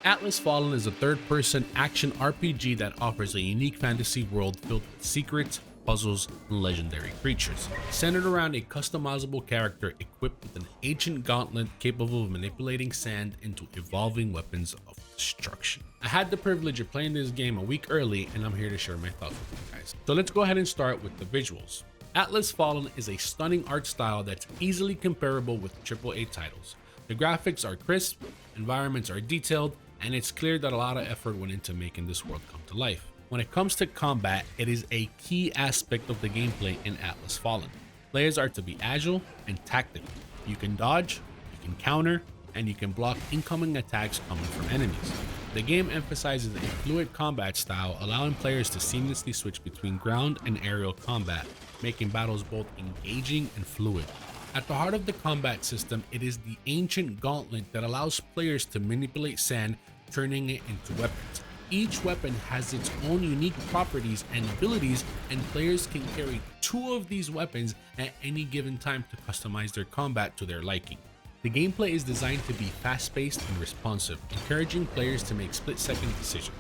Atlas Fallen is a third-person action RPG that offers a unique fantasy world filled with secrets, puzzles, and legendary creatures, centered around a customizable character equipped with an ancient gauntlet capable of manipulating sand into evolving weapons of destruction. I had the privilege of playing this game a week early, and I'm here to share my thoughts with you guys. So let's go ahead and start with the visuals. Atlas Fallen is a stunning art style that's easily comparable with AAA titles. The graphics are crisp, environments are detailed, and it's clear that a lot of effort went into making this world come to life. When it comes to combat, it is a key aspect of the gameplay in Atlas Fallen. Players are to be agile and tactical. You can dodge, you can counter, and you can block incoming attacks coming from enemies. The game emphasizes a fluid combat style, allowing players to seamlessly switch between ground and aerial combat, making battles both engaging and fluid. At the heart of the combat system, it is the ancient gauntlet that allows players to manipulate sand, turning it into weapons. Each weapon has its own unique properties and abilities, and players can carry 2 of these weapons at any given time to customize their combat to their liking. The gameplay is designed to be fast-paced and responsive, encouraging players to make split-second decisions.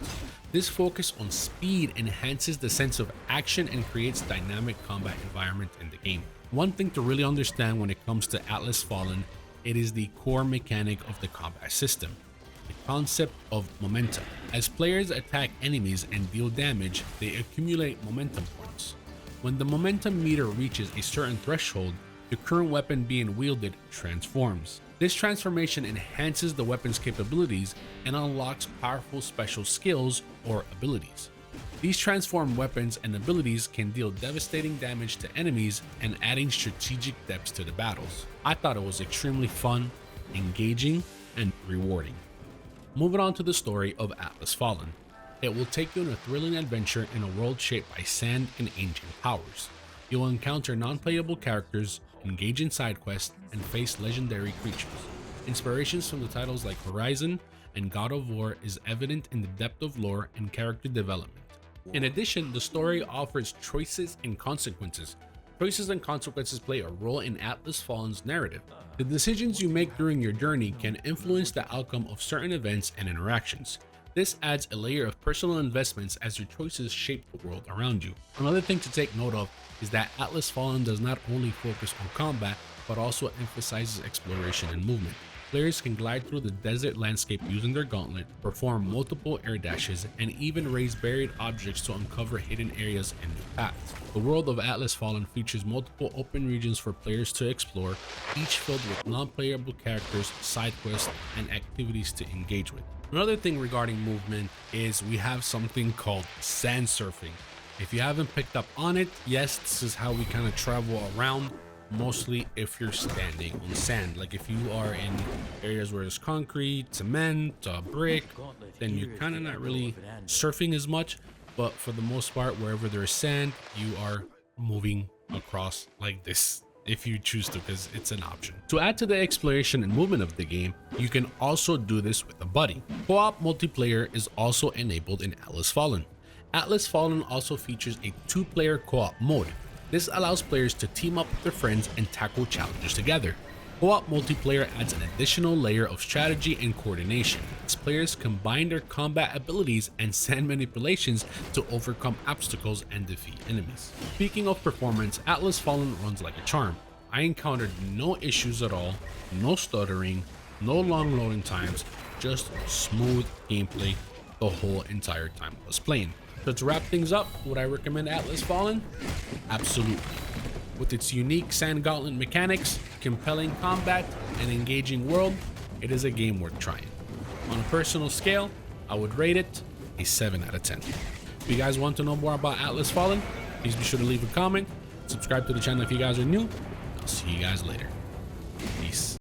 This focus on speed enhances the sense of action and creates dynamic combat environment in the game. One thing to really understand when it comes to Atlas Fallen, it is the core mechanic of the combat system, the concept of momentum. As players attack enemies and deal damage, they accumulate momentum points. When the momentum meter reaches a certain threshold, the current weapon being wielded transforms. This transformation enhances the weapon's capabilities and unlocks powerful special skills or abilities. These transformed weapons and abilities can deal devastating damage to enemies and adding strategic depth to the battles. I thought it was extremely fun, engaging, and rewarding. Moving on to the story of Atlas Fallen. It will take you on a thrilling adventure in a world shaped by sand and ancient powers. You will encounter non-playable characters, engage in side quests, and face legendary creatures. Inspirations from the titles like Horizon and God of War is evident in the depth of lore and character development. In addition, the story offers choices and consequences. Choices and consequences play a role in Atlas Fallen's narrative. The decisions you make during your journey can influence the outcome of certain events and interactions. This adds a layer of personal investments as your choices shape the world around you. Another thing to take note of is that Atlas Fallen does not only focus on combat, but also emphasizes exploration and movement. Players can glide through the desert landscape using their gauntlet, perform multiple air dashes, and even raise buried objects to uncover hidden areas and new paths. The world of Atlas Fallen features multiple open regions for players to explore, each filled with non-playable characters, side quests, and activities to engage with. Another thing regarding movement is we have something called sand surfing. If you haven't picked up on it, yes, this is how we kind of travel around. Mostly if you're standing on sand. Like if you are in areas where there's concrete, cement, brick, then you're kind of not really surfing as much. But for the most part, wherever there's sand, you are moving across like this if you choose to, because it's an option. To add to the exploration and movement of the game, you can also do this with a buddy. Co-op multiplayer is also enabled in Atlas Fallen. Atlas Fallen also features a 2-player co-op mode. This allows players to team up with their friends and tackle challenges together. Co-op multiplayer adds an additional layer of strategy and coordination, as players combine their combat abilities and sand manipulations to overcome obstacles and defeat enemies. Speaking of performance, Atlas Fallen runs like a charm. I encountered no issues at all, no stuttering, no long loading times, just smooth gameplay the whole entire time I was playing. So to wrap things up, would I recommend Atlas Fallen? Absolutely. With its unique sand gauntlet mechanics, compelling combat, and engaging world, it is a game worth trying. On a personal scale, I would rate it a 7 out of 10. If you guys want to know more about Atlas Fallen, please be sure to leave a comment, subscribe to the channel if you guys are new, and I'll see you guys later. Peace.